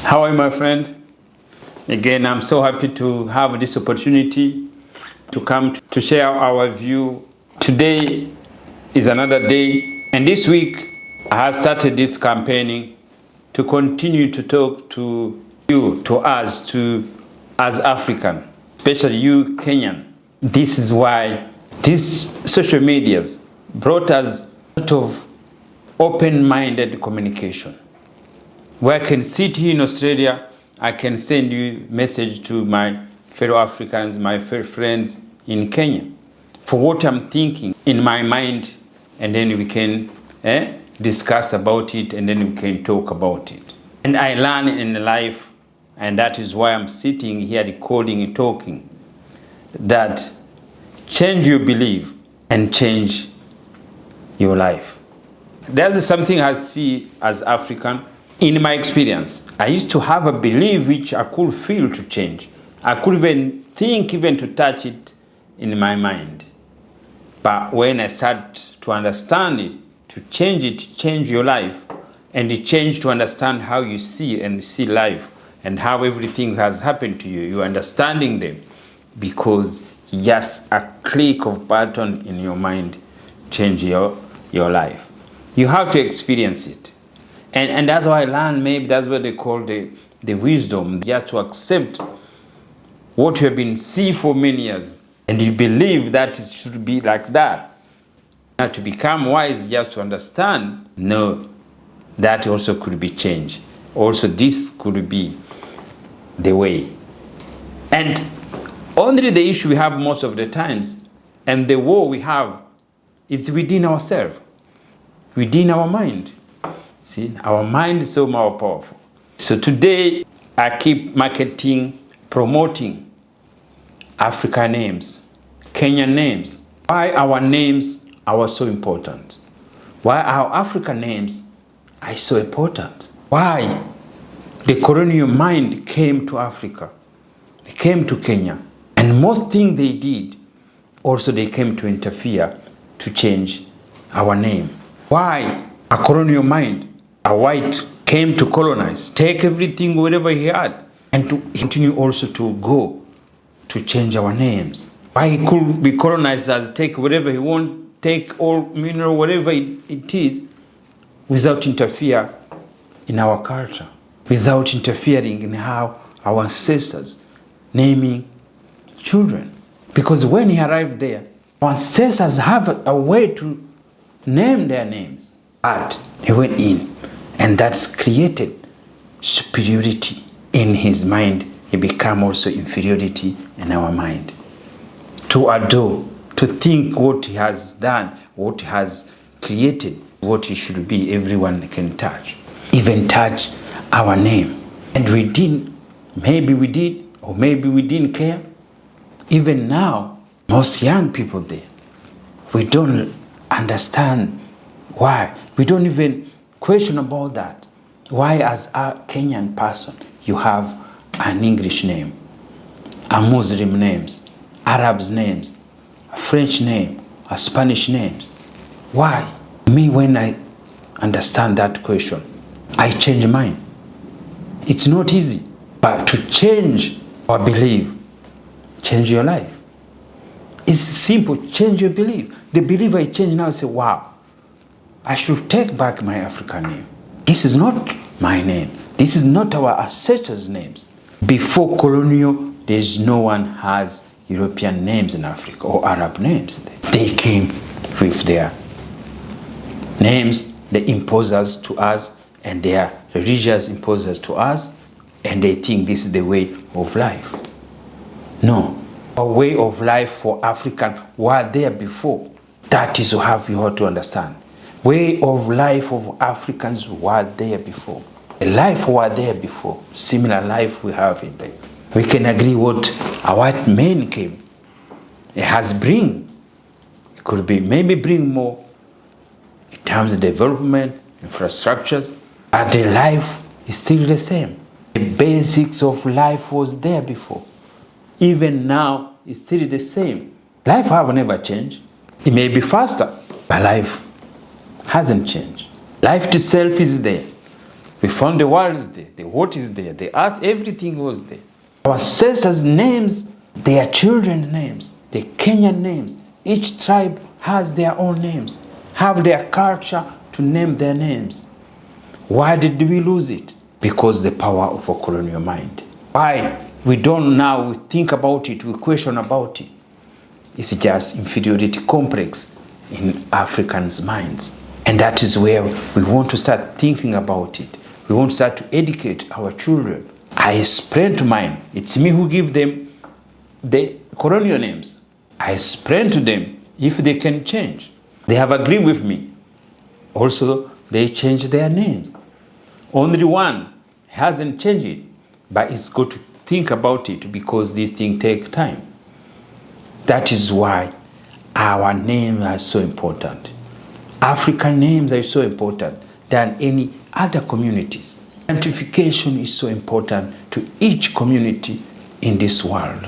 How are you, my friend? Again, I'm so happy to have this opportunity to come to share our view. Today is another day, and this week I have started this campaigning to continue to talk to you, to us, as African, especially you, Kenyan. This is why these social medias brought us a lot of open-minded communication. Where I can sit here in Australia, I can send you message to my fellow Africans, my fellow friends in Kenya, for what I'm thinking in my mind, and then we can discuss about it, and then we can talk about it. And I learn in life, and that is why I'm sitting here recording and talking, that change your belief and change your life. There's something I see as African. In my experience, I used to have a belief which I could feel to change. I could even think even to touch it in my mind. But when I start to understand it, to change your life, and it change to understand how you see life and how everything has happened to you, you're understanding them because just a click of button in your mind change your life. You have to experience it. And that's why I learned, maybe that's what they call the wisdom. You have to accept what you have been seeing for many years, and you believe that it should be like that. Now to become wise, just to understand, no, that also could be changed. Also, this could be the way. And only the issue we have most of the times, and the war we have, is within ourselves, within our mind. See, our mind is so more powerful. So today, I keep marketing, promoting African names, Kenyan names. Why our names are so important? Why our African names are so important? Why the colonial mind came to Africa? They came to Kenya. And most things they did, also they came to interfere to change our name. Why a colonial mind, a white, came to colonize, take everything, whatever he had, and to continue also to go to change our names. Why he could be colonized as take whatever he want, take all mineral, whatever it is, without interfere in our culture, without interfering in how our ancestors naming children. Because when he arrived there, our ancestors have a way to name their names. But he went in, and that's created superiority in his mind. It became also inferiority in our mind. To adore, to think what he has done, what he has created, what he should be, everyone can touch. Even touch our name. And we didn't, maybe we did, or maybe we didn't care. Even now, most young people there, we don't understand why. We don't even question about that. Why, as a Kenyan person, you have an English name, a Muslim names, Arabs names, a French name, a Spanish names? Why? Me, when I understand that question, I change mine. It's not easy, but to change our belief, change your life. It's simple, change your belief. The belief I change now, say, wow, I should take back my African name. This is not my name. This is not our ancestors' names. Before colonial, there's no one has European names in Africa or Arab names. They came with their names, they impose us to us, and their religious imposes to us, and they think this is the way of life. No, a way of life for African were there before. That is how you have to understand. Way of life of Africans were there before. The life were there before. Similar life we have in there. We can agree what a white man came. It has bring. It could be maybe bring more in terms of development, infrastructures, but the life is still the same. The basics of life was there before. Even now, it's still the same. Life have never changed. It may be faster, but life hasn't changed. Life itself is there. We found the world is there, the water is there, the earth, everything was there. Our ancestors' names, their children's names, the Kenyan names, each tribe has their own names, have their culture to name their names. Why did we lose it? Because the power of a colonial mind. Why? We don't now think about it, we question about it. It's just inferiority complex in Africans' minds. And that is where we want to start thinking about it. We want to start to educate our children. I explain to mine. It's me who give them the colonial names. I explain to them if they can change. They have agreed with me. Also, they change their names. Only one hasn't changed it, but it's good to think about it because these things take time. That is why our names are so important. African names are so important than any other communities. Identification is so important to each community in this world.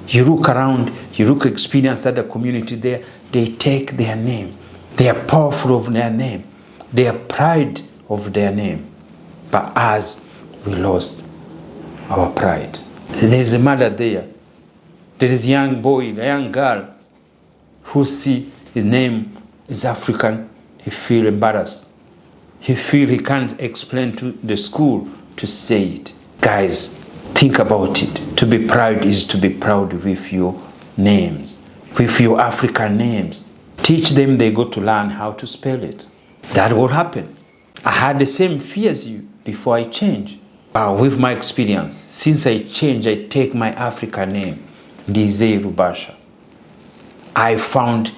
You look around, you look experience other community there, they take their name. They are powerful of their name. They are pride of their name. But as we lost our pride. There's a mother there. There is a young boy, a young girl who see his name is African. He feel embarrassed. He feel he can't explain to the school to say it. Guys, think about it. To be proud is to be proud with your names, with your African names. Teach them they go to learn how to spell it. That will happen. I had the same fear as you before I changed. With my experience, since I changed, I take my African name, Ndizeye. I found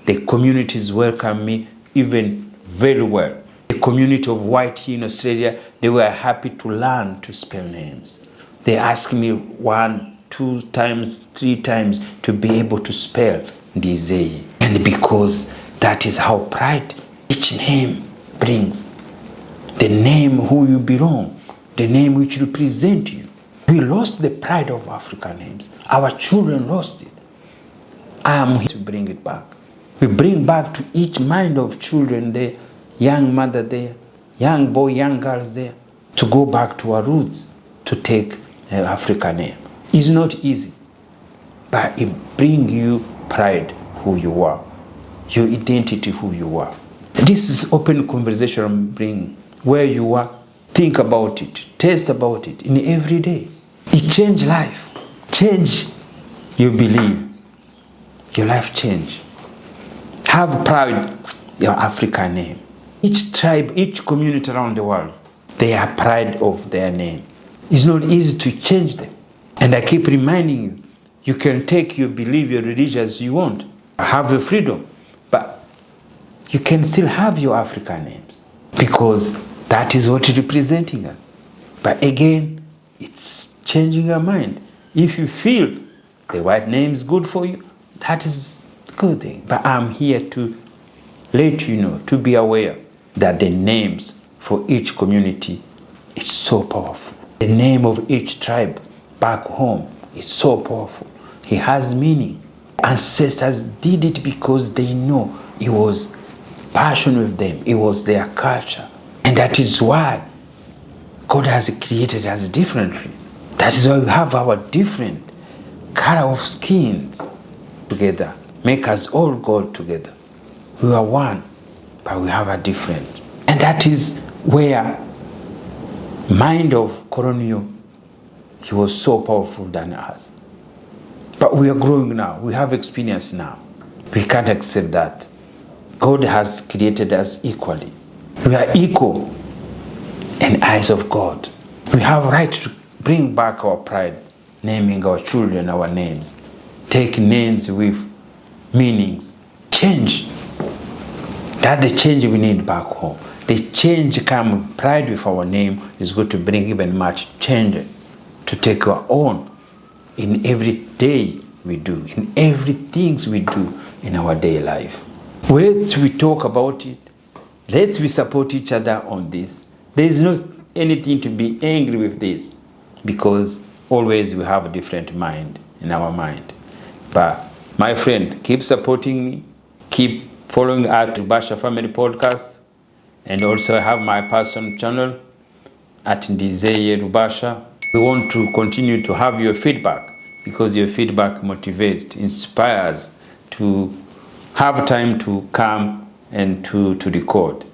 the communities welcome me even very well. The community of white here in Australia, they were happy to learn to spell names. They asked me 1, 2 times, 3 times to be able to spell Ndizeye. And because that is how pride each name brings. The name who you belong, the name which represents you. We lost the pride of African names. Our children lost it. I am here to bring it back. We bring back to each mind of children there, young mother there, young boy, young girls there, to go back to our roots, to take an African name. It's not easy, but it brings you pride who you are, your identity who you are. This is open conversation I'm bringing. Where you are, think about it, taste about it in every day. It change life, change you believe, your life change. Have pride your African name. Each tribe, each community around the world, they are pride of their name. It's not easy to change them. And I keep reminding you, you can take your belief, your religion as you want, have your freedom, but you can still have your African names because that is what is representing us. But again, it's changing your mind. If you feel the white name is good for you, that is a good thing. But I'm here to let you know, to be aware that the names for each community is so powerful. The name of each tribe back home is so powerful. It has meaning. Ancestors did it because they know it was passion with them. It was their culture. And that is why God has created us differently. That is why we have our different color of skins together. Make us all God together. We are one, but we have a different. And that is where mind of colonial, he was so powerful than us. But we are growing now. We have experience now. We can't accept that. God has created us equally. We are equal in eyes of God. We have right to bring back our pride, naming our children our names. Take names with meanings. Change. That's the change we need back home. The change come with pride with our name is going to bring even much change to take our own in every day we do, in everything we do in our day life. Let's we talk about it. Let's we support each other on this. There is no anything to be angry with this because always we have a different mind in our mind. But my friend, keep supporting me. Keep following our Basha Family Podcast. And also I have my personal channel. at Ndizeye Rubasha. We want to continue to have your feedback, because your feedback motivates, inspires to have time to come and to record,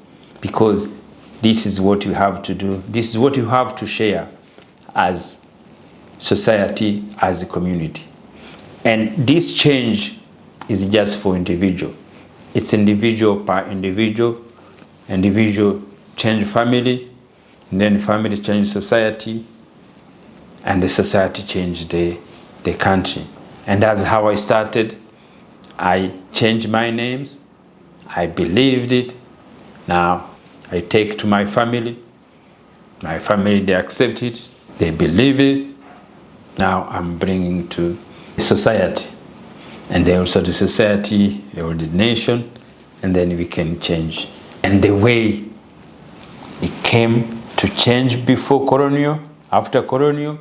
because this is what you have to do. This is what you have to share as society, as a community. And this change is just for individual. It's individual per individual. Individual change family, and then family change society, and the society change the country. And that's how I started. I changed my names. I believed it. Now I take to my family. My family, they accept it. They believe it. Now I'm bringing to society. And then also the society, or the nation, and then we can change. And the way it came to change before colonial, after colonial,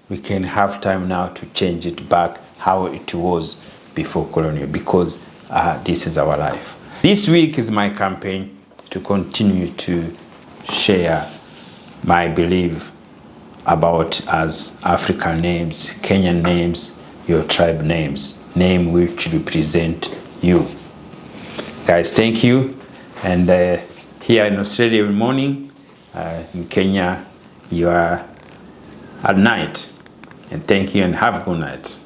we can have time now to change it back how it was before colonial, because this is our life. This week is my campaign to continue to share my belief about as African names, Kenyan names, your tribe names, name which represent you. Guys, thank you. And here in Australia every morning, in Kenya, you are at night. And thank you and have a good night.